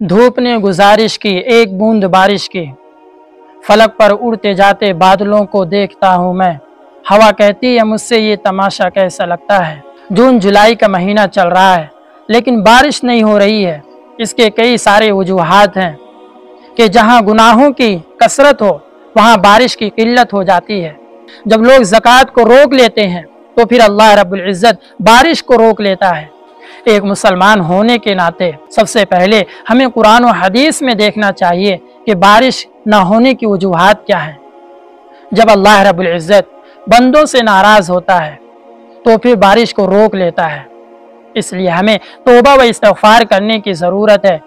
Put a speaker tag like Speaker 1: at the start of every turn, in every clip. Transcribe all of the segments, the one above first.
Speaker 1: धूप ने गुजारिश की एक बूंद बारिश की, फलक पर उड़ते जाते बादलों को देखता हूँ मैं। हवा कहती है मुझसे ये तमाशा कैसा लगता है। जून जुलाई का महीना चल रहा है लेकिन बारिश नहीं हो रही है। इसके कई सारे वजूहात हैं कि जहाँ गुनाहों की कसरत हो वहाँ बारिश की किल्लत हो जाती है। जब लोग ज़कात को रोक लेते हैं तो फिर अल्लाह रब्बुल इज़्ज़त बारिश को रोक लेता है। एक मुसलमान होने के नाते सबसे पहले हमें कुरान और हदीस में देखना चाहिए कि बारिश ना होने की वजूहात क्या है। जब अल्लाह रब्बुल इज़्ज़त बंदों से नाराज़ होता है तो फिर बारिश को रोक लेता है। इसलिए हमें तौबा व इस्तिग़फ़ार करने की ज़रूरत है।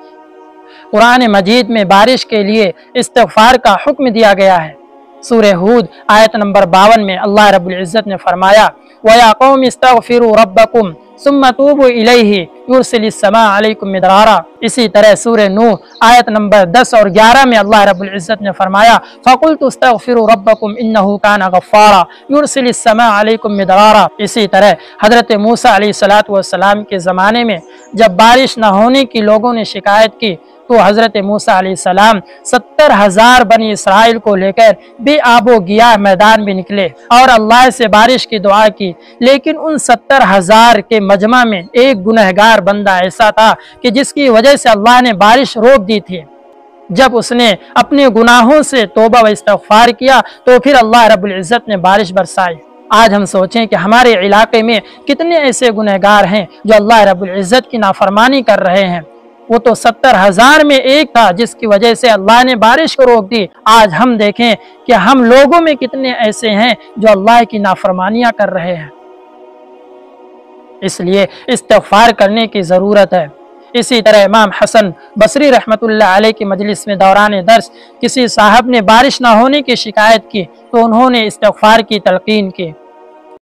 Speaker 1: कुरान मजीद में बारिश के लिए इस्तिग़फ़ार का हुक्म दिया गया है। सूरह हूद आयत नंबर 52 में अल्लाह रब्बुल इज़्ज़त ने फरमाया, वया कौम इस्तग़फ़िरू रब्बकुम सुम्मा तूबू इलैहि युरसिलिस समा अलैकुम मिदरारा। इसी तरह सूरह नूह आयत नंबर 10 और 11 में अल्लाह रब्बुल इज़्ज़त ने फरमाया, फ़कुल्तु इस्तग़फ़िरू रब्बकुम इन्नहु काना गफ़्फ़ारा युरसिलिस समा अलैकुम मिदरारा। इसी तरह हज़रत मूसा अलैहिस्सलातु वस्सलाम के ज़माने में जब बारिश न होने की लोगों ने शिकायत की तो हज़रत मूसा अलैहिस्सलाम 70,000 बनी इसराइल को लेकर बेआबो गियाह मैदान में निकले और अल्लाह से बारिश की दुआ की। लेकिन उन 70,000 के मजमा में एक गुनहगार बंदा ऐसा था कि जिसकी वजह से अल्लाह ने बारिश रोक दी थी। जब उसने अपने गुनाहों से तौबा व इस्तिग़फ़ार किया तो फिर अल्लाह रब्बुल इज़्ज़त ने बारिश बरसाई। आज हम सोचें कि हमारे इलाके में कितने ऐसे गुनहगार हैं जो अल्लाह रब्बुल इज़्ज़त की नाफरमानी कर रहे हैं। वो तो 70,000 में एक था जिसकी वजह से अल्लाह ने बारिश को रोक दी। आज हम देखें कि हम लोगों में कितने ऐसे हैं जो अल्लाह की नाफरमानियां कर रहे हैं। इसलिए इस्तिग़फ़ार करने की ज़रूरत है। इसी तरह इमाम हसन बसरी रहमतुल्लाह अलैह की मजलिस में दौरान दर्स किसी साहब ने बारिश ना होने की शिकायत की तो उन्होंने इस्तिग़फ़ार की तलक़ीन की।